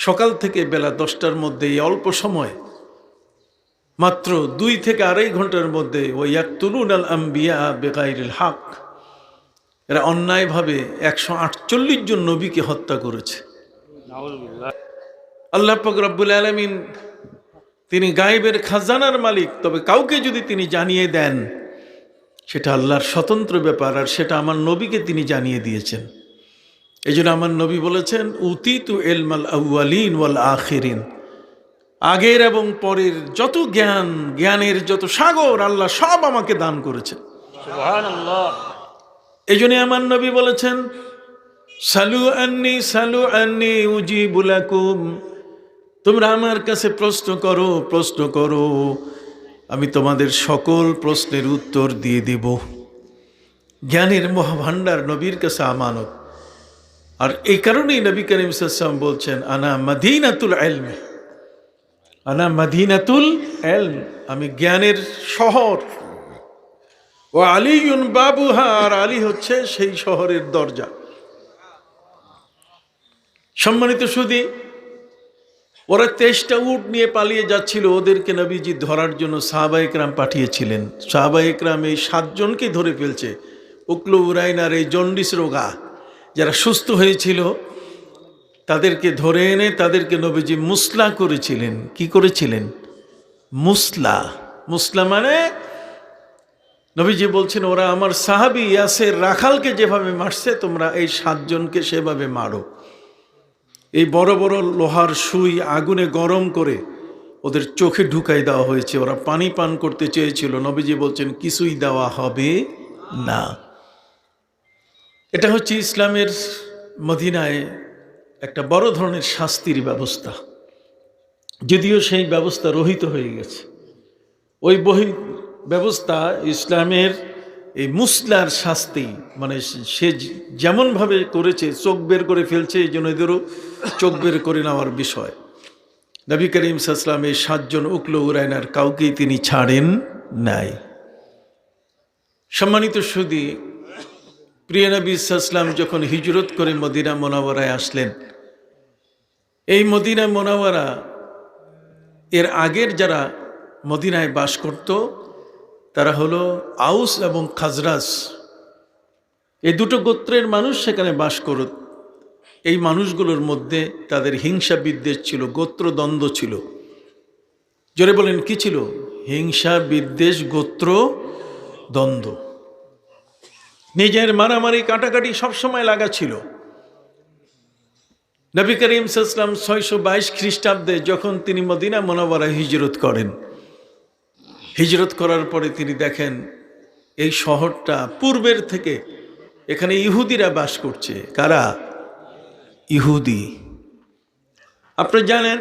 সকাল থেকে বেলা 10টার মধ্যে এই অল্প সময়, মাত্র 2 থেকে 2.5 ঘন্টার মধ্যে ওয়ায়াকতুলুনাল আম্বিয়া বিগাইরিল হক, এরা অন্যায়ভাবে 148 জন নবীকে হত্যা করেছে। আল্লাহ পাক রব্বুল আলামিন তিনি গায়েবের খাজানার মালিক, তবে কাউকে যদি তিনি জানিয়ে দেন সেটা আল্লাহর স্বতন্ত্র ব্যাপার, আর সেটা আমার নবীকে তিনি জানিয়ে দিয়েছেন। এই জন্য আমার নবী বলেছেন, উতিতু ইলমাল আউয়ালিন ওয়াল আখিরিন, আগের এবং পরের যত জ্ঞানের যত সাগর আল্লাহ সব আমাকে দান করেছেন। সুবহানাল্লাহ। এই জন্য আমার নবী বলেছেন, সালু আন্নি উজিবু লাকুম, তোমরা আমার কাছে প্রশ্ন করো, আমি তোমাদের সকল প্রশ্নের উত্তর দিয়ে দেব। জ্ঞানের মহাভাণ্ডার নবীর কাছে আমানত। আর এই কারণেই নবী করিম সাল্লাল্লাহু আলাইহি ওয়াসাল্লাম বলছেন, আনা মাদিনাতুল ইলম, আনা মাদিনাতুল ইলম, আমি জ্ঞানের শহর। ও আলীউন বাবুহা, আর আলী হচ্ছে সেই শহরের দরজা। সম্মানিত সুধী, ওরা 23টা উট নিয়ে পালিয়ে যাচ্ছিল, ওদেরকে নবীজি ধরার জন্য সাহাবায়ে কেরাম পাঠিয়েছিলেন। সাহাবায়ে কেরাম এই 7 জনকে ধরে ফেলছে। উকলু উরাইনার এই জন্ডিস রোগা যারা সুস্থ হয়েছিল, তাদেরকে ধরে এনে তাদেরকে নবীজি মুসলা করেছিলেন। কি করেছিলেন? মুসলা মানে নবীজি বলছেন, ওরা আমার সাহাবী ইয়াসের রাখালকে যেভাবে মারছে, তোমরা এই 7 জনকে সেভাবে মারো। এই বড় বড় লোহার সুই আগুনে গরম করে ওদের চোখে ঢুকাই দেওয়া হয়েছে। ওরা পানি পান করতে চেয়েছিল, নবীজি বলছেন কিছুই দেওয়া হবে না। এটা হচ্ছে ইসলামের মদিনায় একটা বড় ধরনের শাস্তির ব্যবস্থা, যদিও সেই ব্যবস্থা রহিত হয়ে গেছে। ওই ব্যবস্থা ইসলামের এই মুসলার শাস্তি, মানে সে যেমনভাবে করেছে, চোখ বের করে ফেলছে, এই জন্য এদেরও চোখ বের করে নেওয়ার বিষয়। নবী করিম সাল্লাল্লাহু আলাইহি ওয়াসাল্লাম এই 7 জন উকলু উরাইনার কাউকেই তিনি ছাড়েন নাই। সম্মানিত সুধী, প্রিয় নবী সাল্লাল্লাহু আলাইহি ওয়াসাল্লাম যখন হিজরত করে মদিনা মুনাওয়ারায় আসলেন, এই মদিনা মুনাওয়ারা এর আগের যারা মদিনায় বাস করত তারা হলো আউস এবং খাজরাজ, এই দুটো গোত্রের মানুষ সেখানে বাস করত। এই মানুষগুলোর মধ্যে তাদের হিংসা বিদ্বেষ ছিল, গোত্র দ্বন্দ্ব ছিল। জোরে বলেন, কি ছিল? হিংসা বিদ্বেষ, গোত্র দ্বন্দ্ব, নিজের মারামারি কাটাকাটি সবসময় লাগা ছিল। নবী করিম সাল্লাল্লাহু আলাইহি ওয়াসাল্লাম 622 খ্রিস্টাব্দে যখন তিনি মদিনা মুনাওয়ারায় হিজরত করেন, হিজরত করার পরে তিনি দেখেন এই শহরটা পূর্বের থেকে এখানে ইহুদিরা বাস করছে। কারা? ইহুদি। আপনি জানেন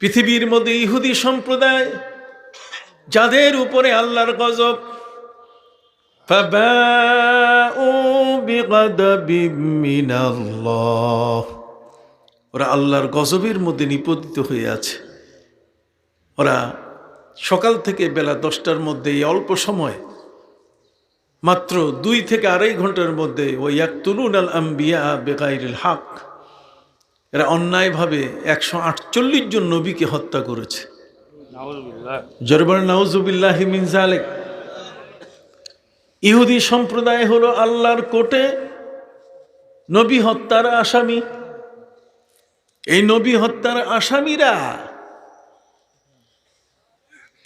পৃথিবীর মধ্যে ইহুদি সম্প্রদায় যাদের উপরে আল্লাহর গজব, ফাবাউ বিগাদাবিম মিনাল্লাহ, ওরা আল্লাহর গজবের মধ্যে নিপতিত হয়ে আছে। ওরা সকাল থেকে বেলা 10টার মধ্যে এই অল্প সময়, মাত্র 2 থেকে 2.5 ঘন্টার মধ্যে ওয়ায়াকতুলুনাল আম্বিয়া বিগাইরিল হক, এরা অন্যায়ভাবে 148 জন নবীকে হত্যা করেছে। জোরে বলেন নাউজুবিল্লাহি মিন যালিক। ইহুদি সম্প্রদায় হলো আল্লাহর কোর্টে নবী হত্যার আসামি। এই নবী হত্যার আসামিরা,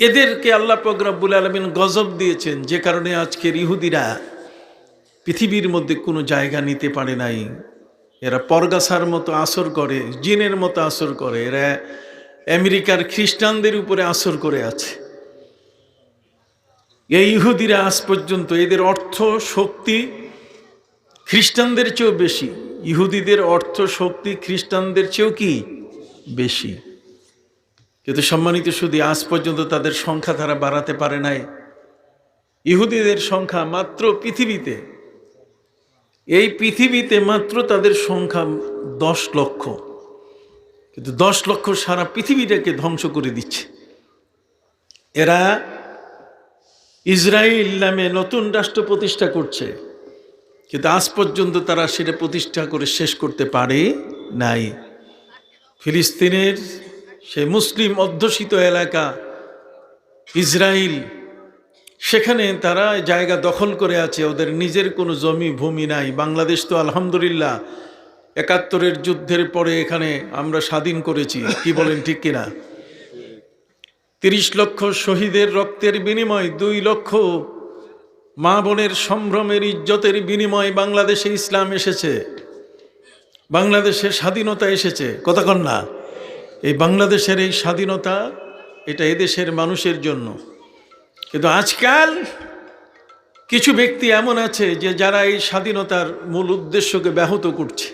এদেরকে আল্লাহ পাক রব্বুল আলামিন গজব দিয়েছেন, যে কারণে আজকের ইহুদিরা পৃথিবীর মধ্যে কোনো জায়গা নিতে পারে নাই। এরা পরগাছার মতো আসর করে, জিনের মতো আসর করে। এরা আমেরিকার খ্রিস্টানদের উপরে আসর করে আছে। এই ইহুদিরা আজ পর্যন্ত, এদের অর্থ শক্তি খ্রিস্টানদের চেয়েও বেশি। ইহুদিদের অর্থ শক্তি খ্রিস্টানদের চেয়েও কি বেশি। কিন্তু সম্মানিত শুধু আজ পর্যন্ত তাদের সংখ্যা তারা বাড়াতে পারে নাই। ইহুদিদের সংখ্যা মাত্র পৃথিবীতে, এই পৃথিবীতে মাত্র তাদের সংখ্যা 10 লক্ষ, কিন্তু 10 লক্ষ সারা পৃথিবীটাকে ধ্বংস করে দিচ্ছে। এরা ইসরায়েল নামে নতুন রাষ্ট্র প্রতিষ্ঠা করছে, কিন্তু আজ পর্যন্ত তারা সেটা প্রতিষ্ঠা করে শেষ করতে পারে নাই। ফিলিস্তিনের সেই মুসলিম অধ্যুষিত এলাকা ইসরায়েল, সেখানে তারা জায়গা দখল করে আছে, ওদের নিজের কোনো জমি ভূমি নাই। বাংলাদেশ তো আলহামদুলিল্লাহ ৭১-এর যুদ্ধের পরে এখানে আমরা স্বাধীন করেছি, কি বলেন ঠিক কিনা? ৩০ লক্ষ শহীদের রক্তের বিনিময়, ২ লক্ষ মা বোনের সম্ভ্রমের ইজ্জতের বিনিময়ে বাংলাদেশে ইসলাম এসেছে, বাংলাদেশে স্বাধীনতা এসেছে। কথা কন না? এই বাংলাদেশের এই স্বাধীনতা, এটা এদেশের মানুষের জন্য। কিন্তু আজকাল কিছু ব্যক্তি এমন আছে যে যারা এই স্বাধীনতার মূল উদ্দেশ্যকে ব্যাহত করছে।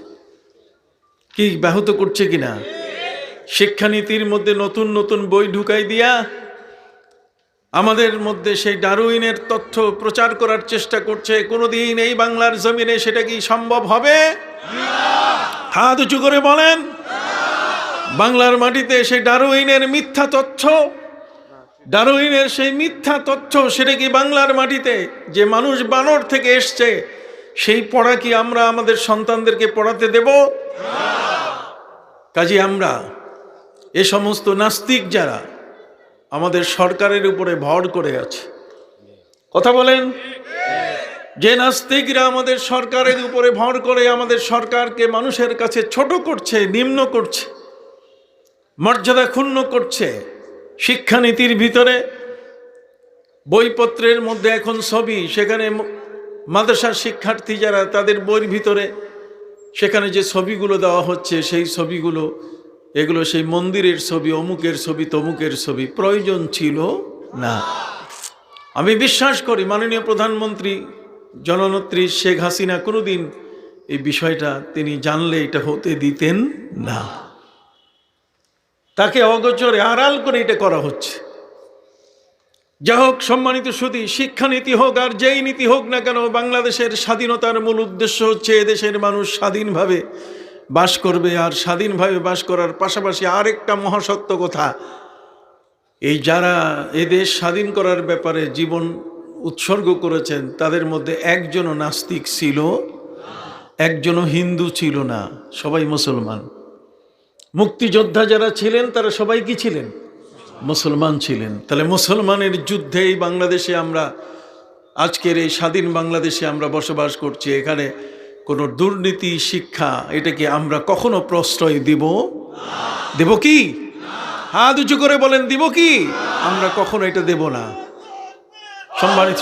কি ব্যাহত করছে কিনা? শিক্ষানীতির মধ্যে নতুন নতুন বই ঢুকাই দিয়া আমাদের মধ্যে সেই ডারউইনের তথ্য প্রচার করার চেষ্টা করছে। কোনোদিন এই বাংলার জমিনে সেটা কি সম্ভব হবে? হাত উঁচু করে বলেন। বাংলার মাটিতে সেই ডারউইনের মিথ্যা তথ্য, ডারউইনের সেই মিথ্যা তথ্য, সেটা কি বাংলার মাটিতে যে মানুষ বানর থেকে এসছে সেই পড়া কি আমরা আমাদের সন্তানদেরকে পড়াতে দেব? কাজে আমরা এ সমস্ত নাস্তিক যারা আমাদের সরকারের উপরে ভর করে আছে, কথা বলেন, যে নাস্তিকরা আমাদের সরকারের উপরে ভর করে আমাদের সরকারকে মানুষের কাছে ছোট করছে, নিম্ন করছে, মর্যাদা ক্ষুণ্ণ করছে। শিক্ষানীতির ভিতরে বইপত্রের মধ্যে এখন ছবি, সেখানে মাদ্রাসার শিক্ষার্থী যারা তাদের বইয়ের ভিতরে সেখানে যে ছবিগুলো দেওয়া হচ্ছে, সেই ছবিগুলো এগুলো সেই মন্দিরের ছবি, অমুকের ছবি, তমুকের ছবি। প্রয়োজন ছিল না। আমি বিশ্বাস করি মাননীয় প্রধানমন্ত্রী জননেত্রী শেখ হাসিনা কোনোদিন এই বিষয়টা তিনি জানলে এটা হতে দিতেন না। তাকে অগোচরে আড়াল করে এটা করা হচ্ছে। যা হোক, সম্মানিত সুধী, শিক্ষানীতি হোক আর যেই নীতি হোক না কেন, বাংলাদেশের স্বাধীনতার মূল উদ্দেশ্য হচ্ছে এদেশের মানুষ স্বাধীনভাবে বাস করবে। আর স্বাধীনভাবে বাস করার পাশাপাশি আরেকটা মহাসত্য কথা, এই যারা এদেশ স্বাধীন করার ব্যাপারে জীবন উৎসর্গ করেছেন তাদের মধ্যে একজনও নাস্তিক ছিল, একজনও হিন্দু ছিল না, সবাই মুসলমান। মুক্তিযোদ্ধা যারা ছিলেন তারা সবাই কি ছিলেন? মুসলমান ছিলেন। তাহলে মুসলমানের যুদ্ধে এই বাংলাদেশে আমরা, আজকের এই স্বাধীন বাংলাদেশে আমরা বসবাস করছি। এখানে কোনো দুর্নীতি, শিক্ষা, এটাকে আমরা কখনো প্রশ্রয় দিব? দেব কি? হাত উঁচু করে বলেন, দিব কি? আমরা কখনো এটা দেব না। সম্মানিত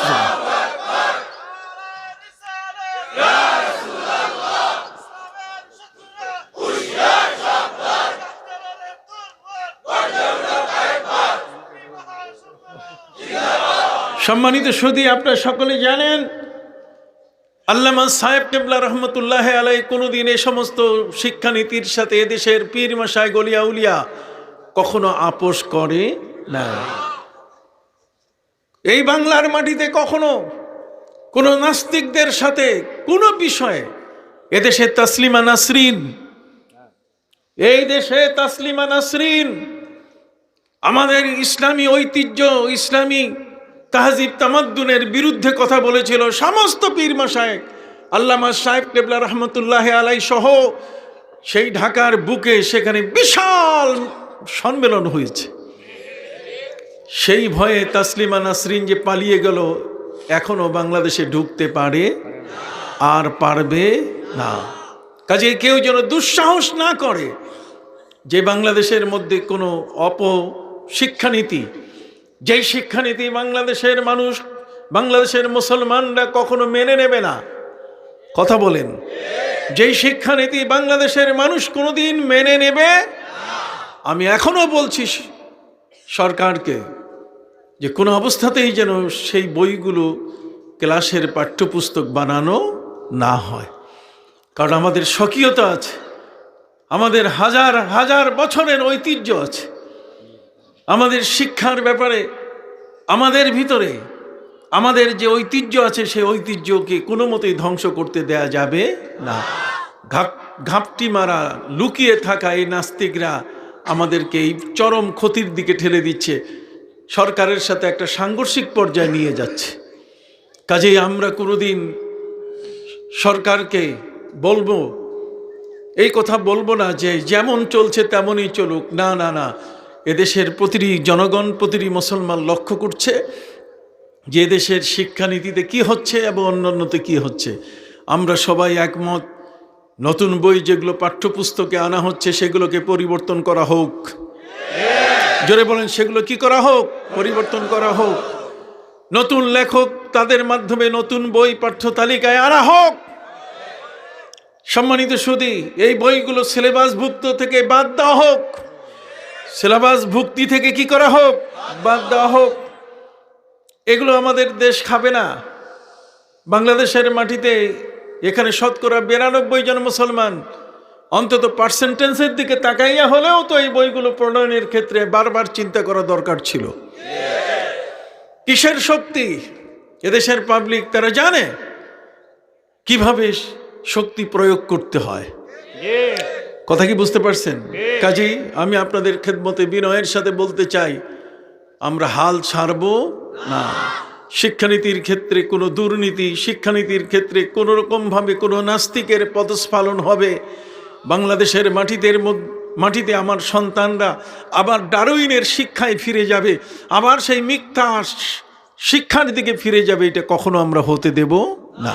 সম্মানিত সুধী, আপনারা সকলে জানেন আল্লামা সাহেব কেবলা রহমতুল্লাহ আলাই কোনোদিন এই সমস্ত শিক্ষানীতির সাথে এদেশের পীর মাশায়েখ গলিয়া উলিয়া কখনো আপোষ করে না। এই বাংলার মাটিতে কখনো কোনো নাস্তিকদের সাথে কোনো বিষয়ে এদেশে তাসলিমা নাসরিন, এই দেশে তাসলিমা নাসরিন আমাদের ইসলামী ঐতিহ্য, ইসলামী তাহজিব তামাদ্দুনের বিরুদ্ধে কথা বলেছিল। সমস্ত পীর মাশায়েখ, আল্লামা সাহেব কেবলা রহমতুল্লাহ আলাই সহ সেই ঢাকার বুকে সেখানে বিশাল সম্মেলন হয়েছে। সেই ভয়ে তাসলিমা নাসরিন যে পালিয়ে গেল, এখনো বাংলাদেশে ঢুকতে পারে আর পারবে না। কাজে কেউ যেন দুঃসাহস না করে যে বাংলাদেশের মধ্যে কোনো শিক্ষানীতি, যেই শিক্ষানীতি বাংলাদেশের মানুষ, বাংলাদেশের মুসলমানরা কখনো মেনে নেবে না। কথা বলেন, যেই শিক্ষানীতি বাংলাদেশের মানুষ কোনোদিন মেনে নেবে। আমি এখনো বলছি সরকারকে যে কোনো অবস্থাতেই যেন সেই বইগুলো ক্লাসের পাঠ্যপুস্তক বানানো না হয়। কারণ আমাদের স্বকীয়তা আছে, আমাদের হাজার হাজার বছরের ঐতিহ্য আছে। আমাদের শিক্ষার ব্যাপারে আমাদের ভিতরে আমাদের যে ঐতিহ্য আছে, সেই ঐতিহ্যকে কোনো মতেই ধ্বংস করতে দেয়া যাবে না। ঘাপটি মারা, লুকিয়ে থাকা এই নাস্তিকরা আমাদেরকে এই চরম ক্ষতির দিকে ঠেলে দিচ্ছে, সরকারের সাথে একটা সাংঘর্ষিক পর্যায়ে নিয়ে যাচ্ছে। কাজেই আমরা কোনোদিন সরকারকে বলবো এই কথা বলবো না যে যেমন চলছে তেমনই চলুক, না না না, এদেশের প্রতিটি জনগণ, প্রতিটি মুসলমান লক্ষ্য করছে যে দেশের শিক্ষানীতিতে কি হচ্ছে এবং অন্যান্যতে কি হচ্ছে। আমরা সবাই একমত, নতুন বই যেগুলো পাঠ্যপুস্তকে আনা হচ্ছে সেগুলোকে পরিবর্তন করা হোক। জোরে বলেন, সেগুলো কি করা হোক? পরিবর্তন করা হোক। নতুন লেখক তাদের মাধ্যমে নতুন বই পাঠ্য তালিকায় আনা হোক। সম্মানিত সুধী, এই বইগুলো সিলেবাসভুক্ত থেকে বাদ দেওয়া হোক। সিলেবাস ভুক্তি থেকে কি করা হোক? বাদ দেওয়া হোক। এগুলো আমাদের দেশ খাবে না। বাংলাদেশের মাটিতে এখানে শতকরা 92 জন মুসলমান, অন্তত পার্সেন্টেজের দিকে তাকাইয়া হলেও তো এই বইগুলো প্রণয়নের ক্ষেত্রে বারবার চিন্তা করা দরকার ছিল। কিসের শক্তি? এদেশের পাবলিক তারা জানে কিভাবে শক্তি প্রয়োগ করতে হয়। কথা কি বুঝতে পারছেন? কাজেই আমি আপনাদের খেদমতে বিনয়ের সাথে বলতে চাই, আমরা হাল ছাড়ব না। শিক্ষানীতির ক্ষেত্রে কোনো দুর্নীতি, শিক্ষানীতির ক্ষেত্রে কোনো রকমভাবে কোনো নাস্তিকের পদস্ফলন হবে বাংলাদেশের মাটিতে আমার সন্তানরা আবার ডারউইনের শিক্ষায় ফিরে যাবে, আবার সেই মিথ্যা শিক্ষার দিকে ফিরে যাবে, এটা কখনো আমরা হতে দেব না।